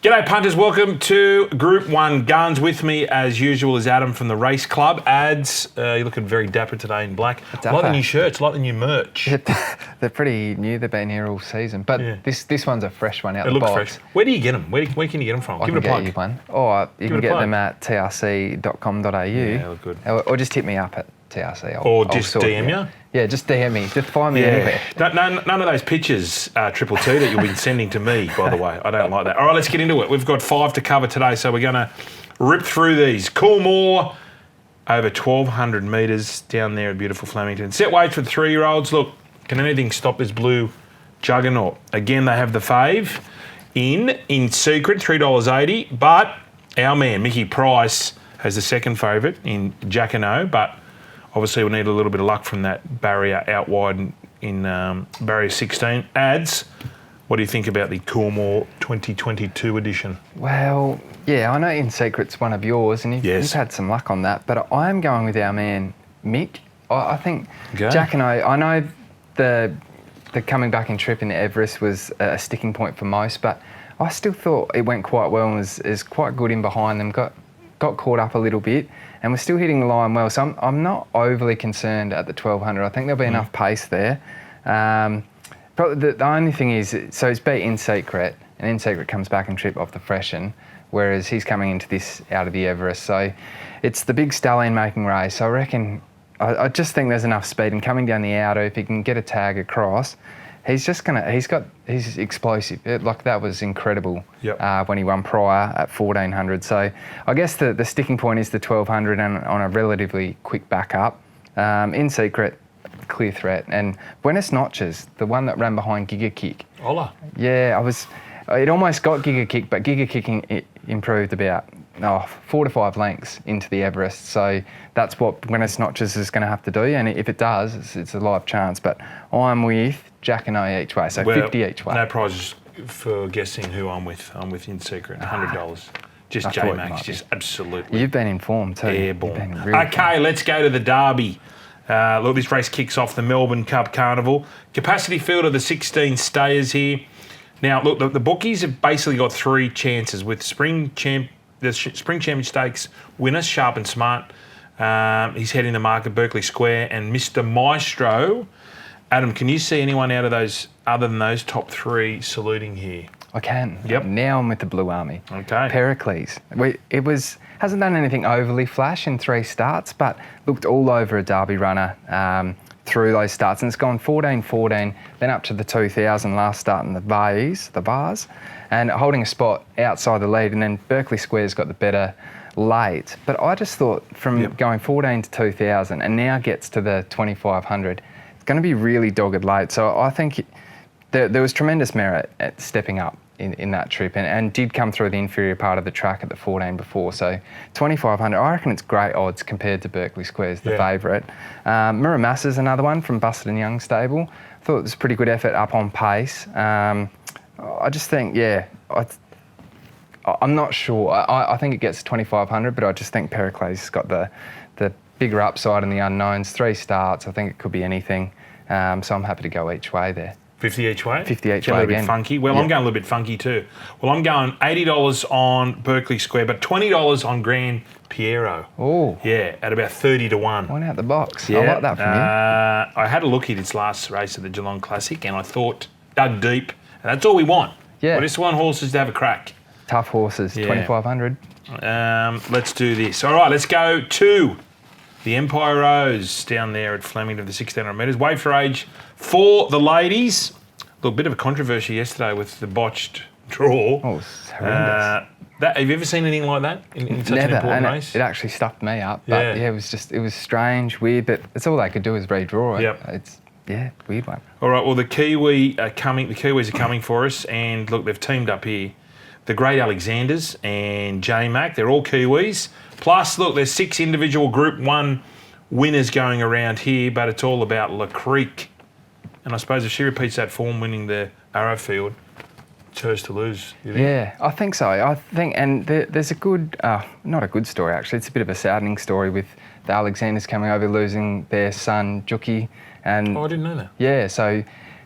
G'day punters, welcome to Group 1 Guns. With me as usual is Adam from the Race Club. Ads, you're looking very dapper today in black. Like the new shirts, like the new merch. They're pretty new, they've been here all season. But this one's a fresh one out the box. It looks fresh. Where do you get them? Where can you get them from? Give it a plug. You one. Or you can get them at trc.com.au. Yeah, look good. Or just hit me up at TRC. Or just DM you? Yeah, just DM me. Just find me anywhere. None of those pictures, Triple T, that you've been sending to me, by the way. I don't like that. All right, let's get into it. We've got 5 to cover today, so we're going to rip through these. Coolmore, over 1,200 metres down there at beautiful Flemington. Set weights for the 3-year-olds. Look, can anything stop this blue juggernaut? Again, they have the fave in secret, $3.80. But our man, Mickey Price, has the second favourite in Jacquinot, but obviously, we'll need a little bit of luck from that barrier out wide in barrier 16. Ads, what do you think about the Coolmore 2022 edition? Well, yeah, I know In Secret's one of yours, and you've had some luck on that, but I am going with our man, Mick. I think Jacquinot, I know the coming back in trip in the Everest was a sticking point for most, but I still thought it went quite well and was quite good in behind them, got caught up a little bit, and we're still hitting the line well. So I'm not overly concerned at the 1,200. I think there'll be enough pace there. Probably the only thing is, so it's beat In Secret, and In Secret comes back and trip off the freshen, whereas he's coming into this out of the Everest. So it's the big stallion making race. So I reckon, I just think there's enough speed, and coming down the outer, if he can get a tag across, he's explosive. That was incredible when he won prior at 1,400. So I guess the sticking point is the 1,200 and on a relatively quick backup. In Secret, clear threat. And Buenos Notches, the one that ran behind Giga Kick. Hola. Yeah, it almost got Giga Kick, but Giga Kicking it improved about 4 to 5 lengths into the Everest. So that's what Buenos Notches is going to have to do. And if it does, it's a live chance. But I'm with Jacquinot each way, so 50 each way. No prizes for guessing who I'm with. I'm with In Secret, $100. Just J-Max, just absolutely. You've been informed too. Airborne. Okay, let's go to the Derby. Look, this race kicks off the Melbourne Cup Carnival. Capacity field of the 16 stayers here. Now, look, the bookies have basically got 3 chances with the Spring Champion Stakes winner, Sharp and Smart. He's heading to market, Berkeley Square, and Mr. Maestro. Adam, can you see anyone out of those, other than those top 3, saluting here? I can. Yep. Now I'm with the Blue Army. Okay. PERICLES. Hasn't done anything overly flash in 3 starts, but looked all over a Derby runner through those starts, and it's gone 14-14, then up to the 2,000 last start in the bars, and holding a spot outside the lead, and then Berkeley Square's got the better late. But I just thought from going 14 to 2,000 and now gets to the 2,500, it's going to be really dogged late. So I think there was tremendous merit at stepping up in that trip and did come through the inferior part of the track at the 14 before. So 2,500, I reckon it's great odds compared to Berkeley Square's the favourite. Miramassa's another one from Busted and Young stable. Thought it was a pretty good effort up on pace. I just think, I'm not sure. I think it gets 2,500, but I just think PERICLES has got the bigger upside in the unknowns. 3 starts, I think it could be anything. So I'm happy to go each way there. 50 each way? 50 each way a little again. Bit funky. Well, I'm going a little bit funky too. Well, I'm going $80 on Berkeley Square, but $20 on Grand Piero. Oh. Yeah, at about 30 to 1. One out the box. Yeah. I like that from you. I had a look at its last race at the Geelong Classic, and I thought, dug deep, and that's all we want. Yeah. We just want horses to have a crack. Tough horses, 2,500. Let's do this. All right, let's go to the Empire Rose down there at Flemington, the 1,600 metres. Weight for age for the ladies. A little bit of a controversy yesterday with the botched draw. Oh, it's horrendous. Have you ever seen anything like that in such an important race? It actually stuffed me up. But it was strange, weird, but it's all they could do is redraw it. Yep. It's weird one. All right, well the Kiwis are coming for us, and look, they've teamed up here. The Great Alexanders and J-Mac, they're all Kiwis. Plus, look, there's 6 individual Group 1 winners going around here, but it's all about Le Creek. And I suppose if she repeats that form, winning the Arrowfield, it's hers to lose. You think? Yeah, I think so. And there's a good, not a good story actually, it's a bit of a saddening story with the Alexanders coming over, losing their son, Juki. And I didn't know that. Yeah, so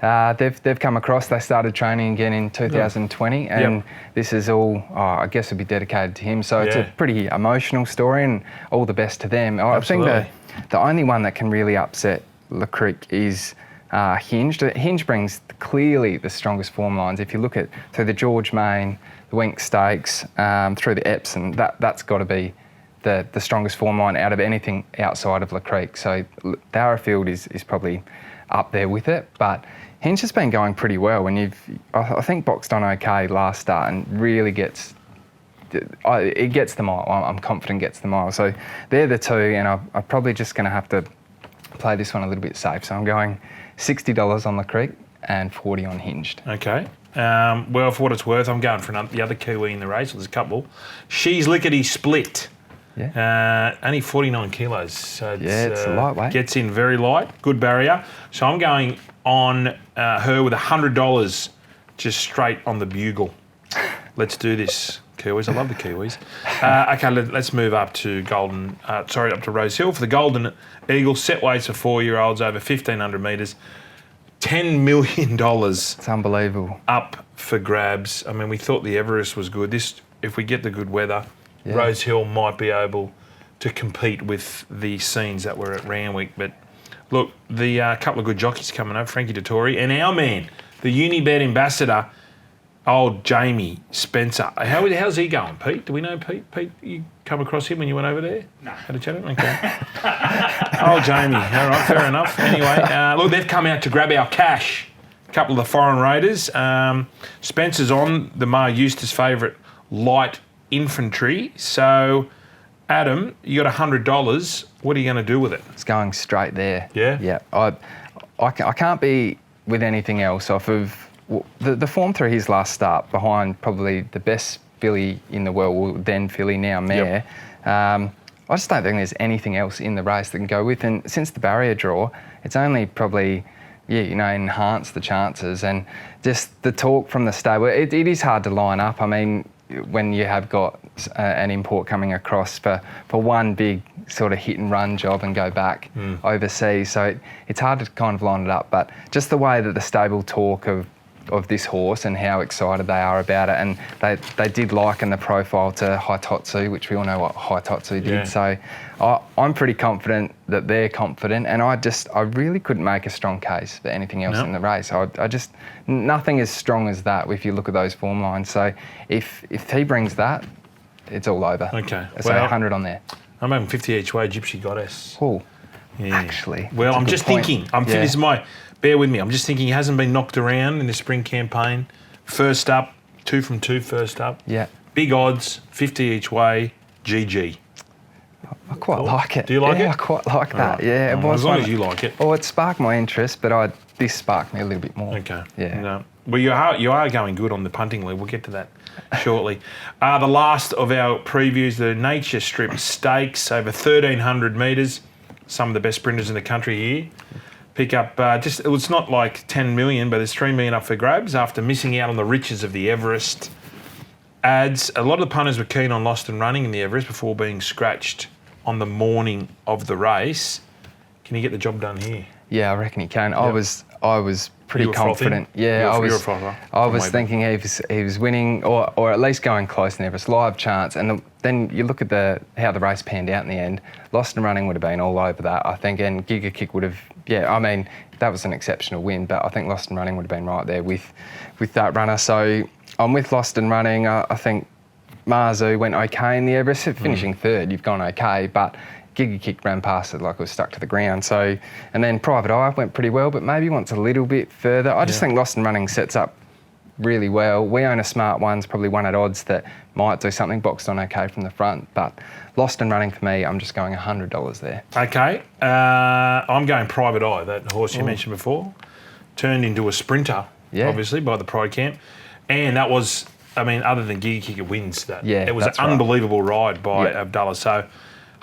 They've come across. They started training again in 2020, and this is all, I guess, will be dedicated to him. So it's a pretty emotional story, and all the best to them. Absolutely. I think the only one that can really upset Le Cric is Hinge. Hinge brings clearly the strongest form lines. If you look at through the George Main, the Wink Stakes, through the Epsom, that's got to be the strongest form line out of anything outside of Le Cric. So Darragh is probably up there with it, but Hinge has been going pretty well. And I think boxed on okay last start and really gets the mile. I'm confident gets the mile. So they're the two, and I'm probably just going to have to play this one a little bit safe. So I'm going $60 on Le Cric and 40 on Hinged. Okay. Well, for what it's worth, I'm going for the other Kiwi in the race. Well, there's a couple. She's Lickety-Split. Yeah. Only 49 kilos. So it's a lightweight. Gets in very light. Good barrier. So I'm going on her with $100 just straight on the bugle. Let's do this, Kiwis. I love the Kiwis. Okay, let's move up to up to Rosehill for the Golden Eagle. Set weights for 4-year-olds over 1,500 metres. $10 million. It's unbelievable. Up for grabs. I mean, we thought the Everest was good. If we get the good weather, Rosehill might be able to compete with the scenes that were at Randwick. But look, the couple of good jockeys coming up, Frankie Dettori, and our man, the Unibet ambassador, old Jamie Spencer. How's he going, Pete? Do we know Pete? Pete, you come across him when you went over there? No. Had a chat with him? Okay. Oh, Jamie. All right, fair enough. Anyway, look, they've come out to grab our cash. A couple of the foreign raiders. Spencer's on the Mar Eustace favourite, Light Infantry. So, Adam, you got $100. What are you going to do with it? It's going straight there. Yeah? Yeah. I can't be with anything else off of the form through his last start, behind probably the best filly in the world, then filly, now mare. Yep. I just don't think there's anything else in the race that can go with. And since the barrier draw, it's only probably, enhanced the chances. And just the talk from the stable, it is hard to line up. I mean, when you have got an import coming across for one big sort of hit and run job and go back overseas. So it's hard to kind of line it up. But just the way that the stable talk of this horse and how excited they are about it, and they did liken the profile to Haitotsu, which we all know what Haitotsu did. Yeah. So I'm pretty confident that they're confident, and I really couldn't make a strong case for anything else in the race. I just nothing as strong as that if you look at those form lines. So if he brings that, it's all over. Okay. So 100 on there. I'm having 50 each way, Gypsy Goddess. Oh, yeah. actually. Well, I'm just thinking. This is my. Bear with me. I'm just thinking he hasn't been knocked around in the spring campaign. First up, 2 from 2 first up. Yeah. Big odds, 50 each way, GG. I quite like it. Do you like it? Yeah, I quite like that. Right. Yeah, it was as long as you like it. Well, it sparked my interest, but this sparked me a little bit more. Okay. Yeah. No. Well, you are going good on the punting league. We'll get to that shortly. The last of our previews, the Nature Strip Stakes, over 1,300 metres. Some of the best sprinters in the country here. Pick up, it was not like 10 million, but there's 3 million up for grabs after missing out on the riches of the Everest. A lot of the punters were keen on Lost and Running in the Everest before being scratched on the morning of the race. Can he get the job done here? Yeah, I reckon he can. Yep. I was pretty confident. Yeah, I was thinking he was winning or at least going close in the Everest. Live chance, and then you look at how the race panned out in the end. Lost and Running would have been all over that, I think, and Giga Kick would have. Yeah, I mean that was an exceptional win, but I think Lost and Running would have been right there with that runner. So I'm with Lost and Running. I think Marzu went okay in the Everest, finishing third. You've gone okay, but Giga Kick ran past it like it was stuck to the ground. So, and then Private Eye went pretty well, but maybe wants a little bit further. I just think Lost and Running sets up really well. We own a smart ones, probably one at odds that might do something, boxed on okay from the front. But Lost and Running for me, I'm just going $100 there. Okay. I'm going Private Eye, that horse you mentioned before. Turned into a sprinter, obviously, by the Pride Camp. And that was, I mean, other than Giga Kick, it wins that. Yeah, it was an unbelievable ride by Abdullah. So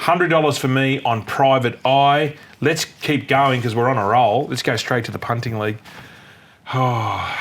$100 for me on Private Eye. Let's keep going because we're on a roll. Let's go straight to the punting league. Oh,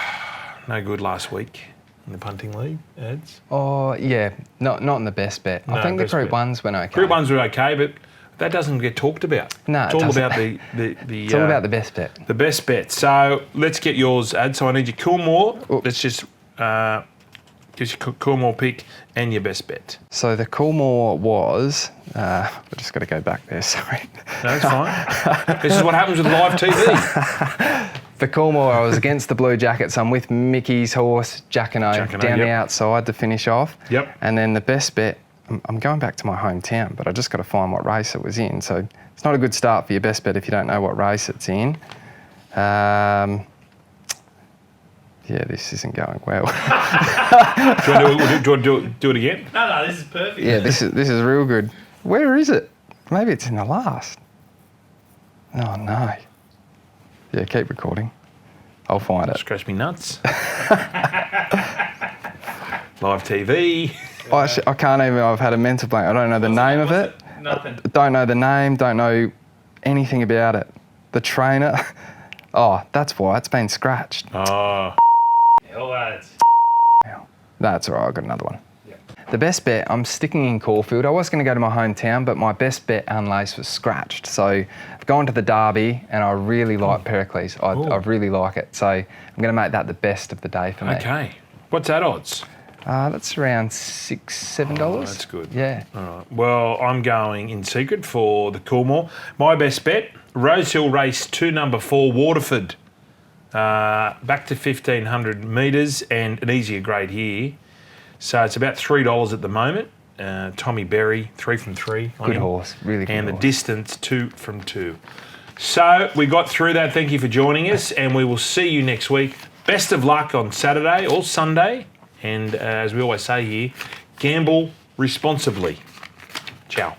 no good last week in the punting league, ads. Oh, yeah, not in the best bet. No, I think the Group 1s went okay. Group 1s were okay, but That doesn't get talked about. No, it's all about the It's all about the best bet. The best bet. So let's get yours, Ad. So I need your Coolmore. Oh. Let's just give your Coolmore pick and your best bet. So the Coolmore was... I just got to go back there, sorry. No, it's fine. This is what happens with live TV. For Coolmore, I was against the Blue Jackets. I'm with Mickey's horse, Jackano, down the outside to finish off. Yep. And then the best bet, I'm going back to my hometown, but I just got to find what race it was in. So it's not a good start for your best bet if you don't know what race it's in. Yeah, this isn't going well. Do you want to do it again? No, this is perfect. Yeah, this is real good. Where is it? Maybe it's in the last. Oh, no. Yeah, keep recording. I'll find it. Scratch me nuts. Live TV. I can't even, I've had a mental blank. I don't know the name of it. Nothing. Don't know the name, don't know anything about it. The trainer. Oh, that's why it's been scratched. Oh. Hell, lads. That's all right, I've got another one. The best bet, I'm sticking in Caulfield. I was going to go to my hometown, but my best bet unlaced was scratched. So I've gone to the Derby, and I really like PERICLES. I really like it. So I'm going to make that the best of the day for me. Okay. What's that odds? That's around $6, $7. Oh, that's good. Yeah. All right. Well, I'm going in secret for the Coolmore. My best bet, Rosehill Race 2, number 4, Waterford. Back to 1,500 metres and an easier grade here. So it's about $3 at the moment. Tommy Berry, 3 from 3. Good horse, really good And horse. the distance, 2 from 2. So we got through that. Thank you for joining us, and we will see you next week. Best of luck on Saturday or Sunday. And as we always say here, gamble responsibly. Ciao.